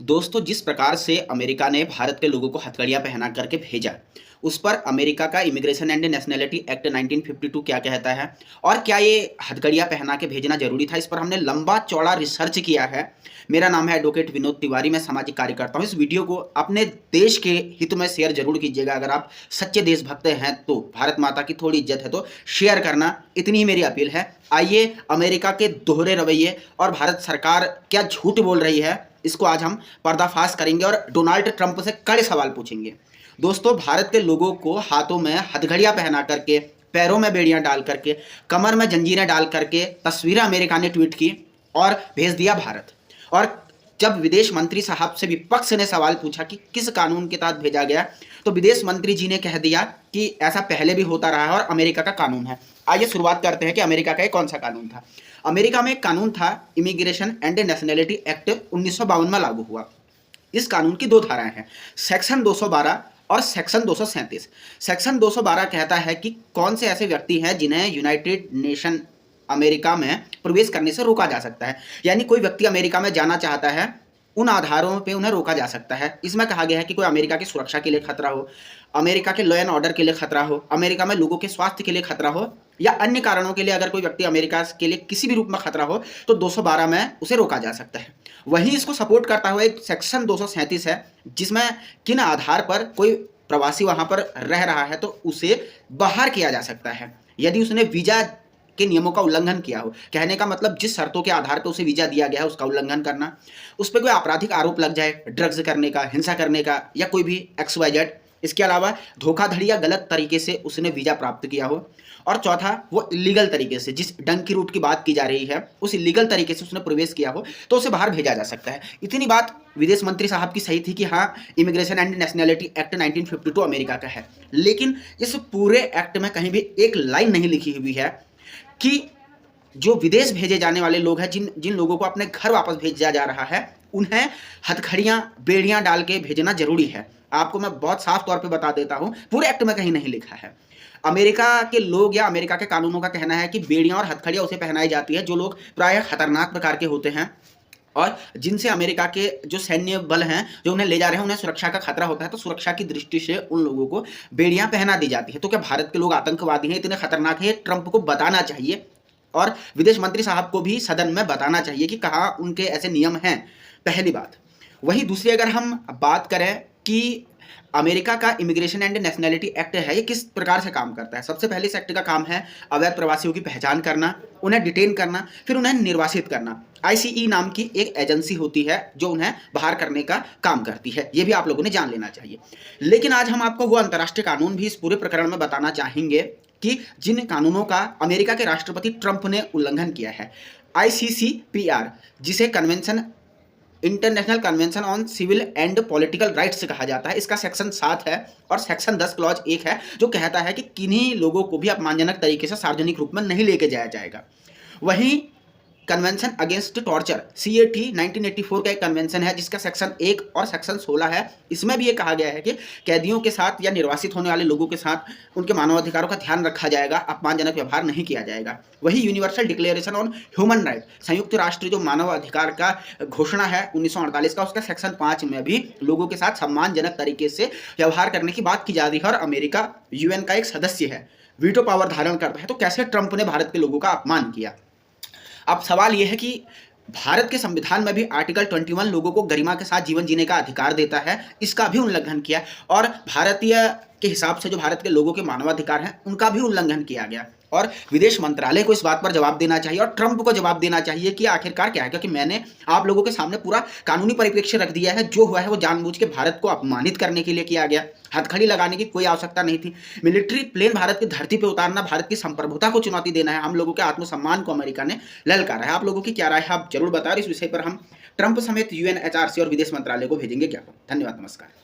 दोस्तों, जिस प्रकार से अमेरिका ने भारत के लोगों को हथकड़ियाँ पहना करके भेजा, उस पर अमेरिका का इमिग्रेशन एंड नेशनैलिटी एक्ट 1952 क्या कहता है और क्या ये हथकड़ियाँ पहना के भेजना जरूरी था, इस पर हमने लंबा चौड़ा रिसर्च किया है। मेरा नाम है एडवोकेट विनोद तिवारी, मैं सामाजिक कार्यकर्ता हूँ। इस वीडियो को अपने देश के हित में शेयर जरूर कीजिएगा। अगर आप सच्चे देशभक्त हैं तो भारत माता की थोड़ी इज्जत है तो शेयर करना, इतनी ही मेरी अपील है। आइए, अमेरिका के दोहरे रवैये और भारत सरकार क्या झूठ बोल रही है, इसको आज हम पर्दाफाश करेंगे और डोनाल्ड ट्रंप से कड़े सवाल पूछेंगे। दोस्तों, भारत के लोगों को हाथों में हथकड़ियाँ पहना करके, पैरों में बेड़ियां डाल करके, कमर में जंजीरें डाल करके तस्वीरें अमेरिका ने ट्वीट की और भेज दिया भारत। और जब विदेश मंत्री साहब से विपक्ष ने सवाल पूछा कि किस कानून के तहत भेजा गया, तो विदेश मंत्री जी ने कह दिया कि ऐसा पहले भी होता रहा है और अमेरिका का कानून है। आइए शुरुआत करते हैं कि अमेरिका का कौन सा कानून था। अमेरिका में एक कानून था, इमिग्रेशन एंड नेशनैलिटी एक्ट 1952 में लागू हुआ। इस कानून की दो धाराएं हैं, सेक्शन 212 और सेक्शन 237। सेक्शन 212 कहता है कि कौन से ऐसे व्यक्ति हैं जिन्हें यूनाइटेड नेशन अमेरिका में प्रवेश करने से रोका जा सकता है। यानी कोई व्यक्ति अमेरिका में जाना चाहता है, उन आधारों पे उन्हें रोका जा सकता है। इसमें कहा गया है कि कोई अमेरिका की सुरक्षा के लिए खतरा हो, अमेरिका के लॉ एंड ऑर्डर के लिए खतरा हो, अमेरिका में लोगों के स्वास्थ्य के लिए खतरा हो, या अन्य कारणों के लिए अगर कोई व्यक्ति अमेरिका के लिए किसी भी रूप में खतरा हो तो 212 में उसे रोका जा सकता है। वहीं इसको सपोर्ट करता हुआ एक सेक्शन 237 है, जिसमें किन आधार पर कोई प्रवासी वहां पर रह रहा है तो उसे बाहर किया जा सकता है यदि उसने वीजा के नियमों का उल्लंघन किया हो। कहने का मतलब जिस शर्तों के आधार पर उसे वीजा दिया गया है उसका उल्लंघन करना, उस पर कोई आपराधिक आरोप लग जाए, ड्रग्स करने का, हिंसा करने का, या कोई भी XYZ। इसके अलावा धोखाधड़ी या गलत तरीके से उसने वीजा प्राप्त किया हो। और चौथा, वो इलीगल तरीके से, जिस डंकी रूट की बात की जा रही है उस इलीगल तरीके से उसने प्रवेश किया हो तो उसे बाहर भेजा जा सकता है। इतनी बात विदेश मंत्री साहब की सही थी कि हाँ, immigration and nationality act 1952 America का है। लेकिन इस पूरे एक्ट में कहीं भी एक लाइन नहीं लिखी हुई है कि जो विदेश भेजे जाने वाले लोग हैं, जिन जिन लोगों को अपने घर वापस भेजा जा रहा है, उन्हें हथकड़ियाँ बेड़ियाँ डाल के भेजना जरूरी है। आपको मैं बहुत साफ तौर पे बता देता हूँ, पूरे एक्ट में कहीं नहीं लिखा है। अमेरिका के लोग या अमेरिका के कानूनों का कहना है कि बेड़ियाँ और हथकड़ियाँ उसे पहनाई जाती है जो लोग प्रायः खतरनाक प्रकार के होते हैं और जिनसे अमेरिका के जो सैन्य बल हैं जो उन्हें ले जा रहे हैं उन्हें सुरक्षा का खतरा होता है। तो सुरक्षा की दृष्टि से उन लोगों को बेड़ियां पहना दी जाती है। तो क्या भारत के लोग आतंकवादी हैं, इतने खतरनाक हैं? ट्रंप को बताना चाहिए और विदेश मंत्री साहब को भी सदन में बताना चाहिए कि कहाँ उनके ऐसे नियम हैं, पहली बात। वहीं दूसरी, अगर हम बात करें कि अमेरिका का इमिग्रेशन एंड नेशनैलिटी एक्ट है, ये किस प्रकार से काम करता है। सबसे पहले इस एक्ट का काम है अवैध प्रवासियों की पहचान करना, उन्हें डिटेन करना, फिर उन्हें निर्वासित करना। ICE नाम की एक एजेंसी होती है जो उन्हें बाहर करने का काम करती है, ये भी आप लोगों ने जान लेना चाहिए। लेकिन आज हम आपको वो अंतर्राष्ट्रीय कानून भी इस पूरे प्रकरण में बताना चाहेंगे कि जिन कानूनों का अमेरिका के राष्ट्रपति ट्रंप ने उल्लंघन किया है। ICCPR, जिसे international convention on civil and political rights कहा जाता है, इसका सेक्शन 7 है और सेक्शन 10 क्लॉज 1 है जो कहता है कि किन्हीं लोगों को भी अपमानजनक तरीके से सार्वजनिक रूप में नहीं लेके जाया जाएगा। वहीं कन्वेंशन अगेंस्ट टॉर्चर CAT 1984 का एक कन्वेंशन है जिसका सेक्शन 1 और सेक्शन 16 है। इसमें भी ये कहा गया है कि कैदियों के साथ या निर्वासित होने वाले लोगों के साथ उनके मानवाधिकारों का ध्यान रखा जाएगा, अपमानजनक व्यवहार नहीं किया जाएगा। वही universal declaration on human right, संयुक्त राष्ट्र जो मानव अधिकार का घोषणा है 1948 का, उसका सेक्शन 5 में भी लोगों के साथ सम्मानजनक तरीके से व्यवहार करने की बात की जा रही है। और अमेरिका UN का एक सदस्य है, वीटो पावर धारण करता है। तो कैसे ट्रंप ने भारत के लोगों का अपमान किया? अब सवाल यह है कि भारत के संविधान में भी आर्टिकल 21 लोगों को गरिमा के साथ जीवन जीने का अधिकार देता है, इसका भी उल्लंघन किया और भारतीय के हिसाब से जो भारत के लोगों के मानवाधिकार हैं उनका भी उल्लंघन किया गया। और विदेश मंत्रालय को इस बात पर जवाब देना चाहिए और ट्रंप को जवाब देना चाहिए कि आखिरकार क्या है। क्योंकि मैंने आप लोगों के सामने पूरा कानूनी परिप्रेक्ष्य रख दिया है, जो हुआ है वो जानबूझ के भारत को अपमानित करने के लिए किया गया। हथकड़ी लगाने की कोई आवश्यकता नहीं थी। मिलिट्री प्लेन भारत की धरती पर उतारना भारत की संप्रभुता को चुनौती देना है, हम लोगों के आत्मसम्मान को अमेरिका ने ललकारा है। आप लोगों की क्या राय है आप जरूर बताएं। इस विषय पर हम ट्रंप समेत UNHRC और विदेश मंत्रालय को भेजेंगे ज्ञापन। धन्यवाद, नमस्कार।